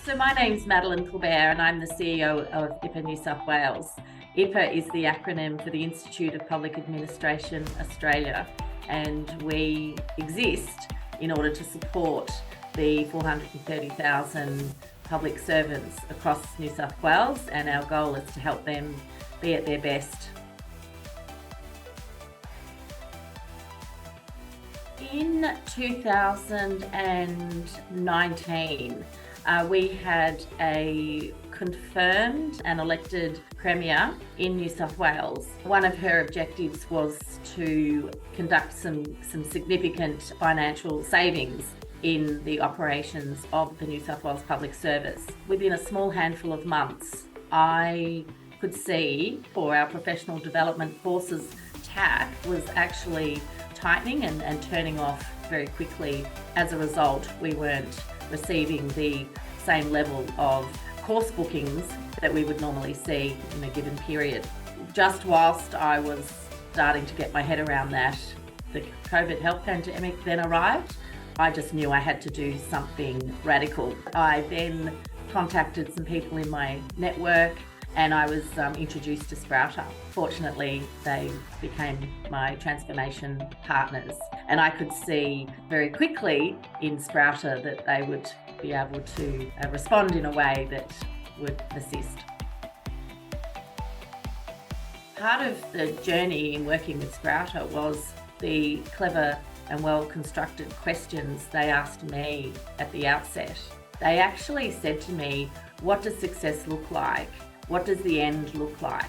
So my name's Madeleine Culbert and I'm the CEO of IPA New South Wales. IPA is the acronym for the Institute of Public Administration Australia, and we exist in order to support the 430,000 public servants across New South Wales, and our goal is to help them be at their best. In 2019, we had a confirmed and elected Premier in New South Wales. One of her objectives was to conduct some significant financial savings in the operations of the New South Wales Public Service. Within a small handful of months, I could see for our professional development courses, TAC was actually tightening and turning off very quickly. As a result, we weren't receiving the same level of course bookings that we would normally see in a given period. Just whilst I was starting to get my head around that, the COVID health pandemic then arrived. I just knew I had to do something radical. I then contacted some people in my network and I was introduced to Sprouter. Fortunately, they became my transformation partners, and I could see very quickly in Sprouter that they would be able to respond in a way that would assist. Part of the journey in working with Sprouter was the clever and well-constructed questions they asked me at the outset. They actually said to me, what does success look like? What does the end look like?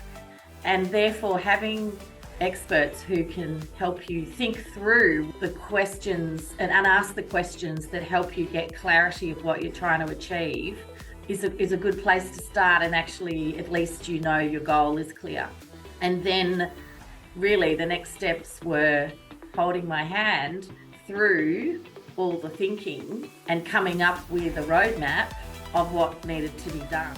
And therefore, having experts who can help you think through the questions and ask the questions that help you get clarity of what you're trying to achieve is a good place to start, and actually at least you know your goal is clear. And then really the next steps were holding my hand through all the thinking and coming up with a roadmap of what needed to be done.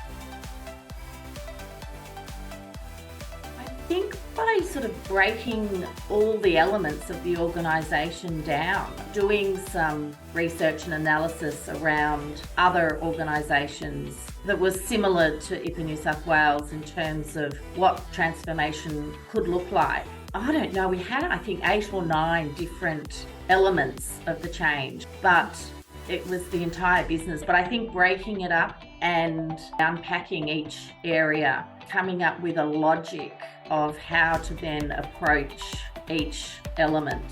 I think by sort of breaking all the elements of the organisation down, doing some research and analysis around other organisations that was similar to IPA New South Wales in terms of what transformation could look like. I don't know, we had I think 8 or 9 different elements of the change, but it was the entire business. But I think breaking it up and unpacking each area, coming up with a logic of how to then approach each element.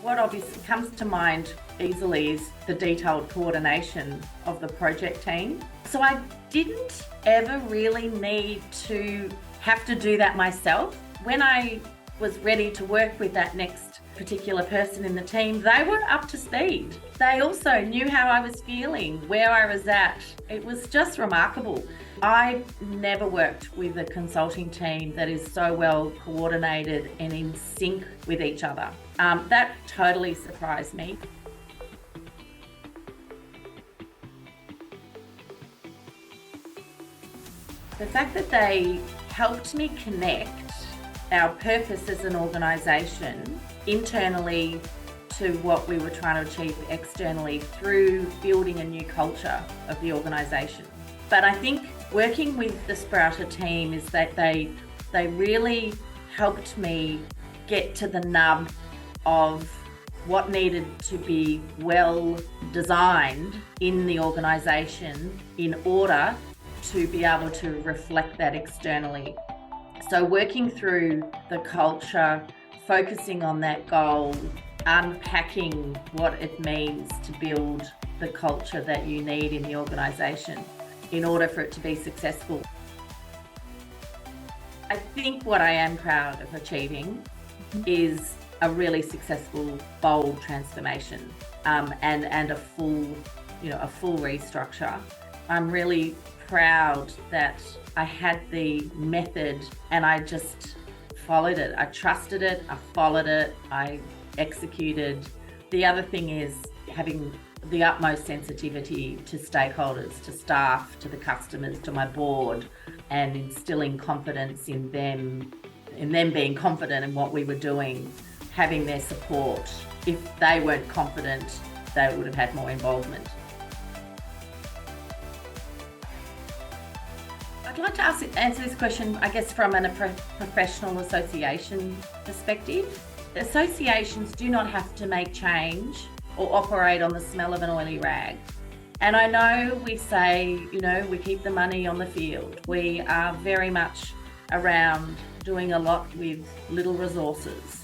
What obviously comes to mind easily is the detailed coordination of the project team. So I didn't ever really need to have to do that myself. When I was ready to work with that next particular person in the team, they were up to speed. They also knew how I was feeling, where I was at. It was just remarkable. I never worked with a consulting team that is so well coordinated and in sync with each other. That totally surprised me. The fact that they helped me connect our purpose as an organisation internally to what we were trying to achieve externally through building a new culture of the organisation. But I think working with the Sprouter team is that they really helped me get to the nub of what needed to be well designed in the organisation in order to be able to reflect that externally. So working through the culture, focusing on that goal, unpacking what it means to build the culture that you need in the organisation in order for it to be successful. I think what I am proud of achieving is a really successful, bold transformation and a full restructure. I'm really proud that I had the method and I just followed it. I trusted it, I followed it, I executed. The other thing is having the utmost sensitivity to stakeholders, to staff, to the customers, to my board, and instilling confidence in them being confident in what we were doing, having their support. If they weren't confident, they would have had more involvement. I'd like to answer this question, I guess, from a professional association perspective. Associations do not have to make change or operate on the smell of an oily rag. And I know we say, we keep the money on the field. We are very much around doing a lot with little resources.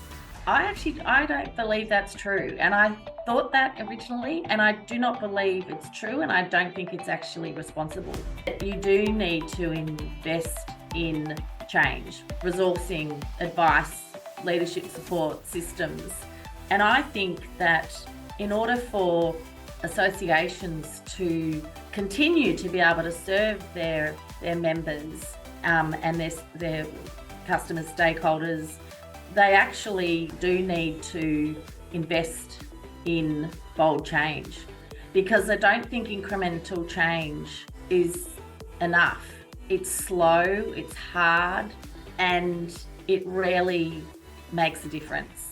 I don't believe that's true. And I thought that originally, and I do not believe it's true, and I don't think it's actually responsible. You do need to invest in change, resourcing, advice, leadership support systems. And I think that in order for associations to continue to be able to serve their members and their customers, stakeholders, they actually do need to invest in bold change, because I don't think incremental change is enough. It's slow, it's hard, and it rarely makes a difference.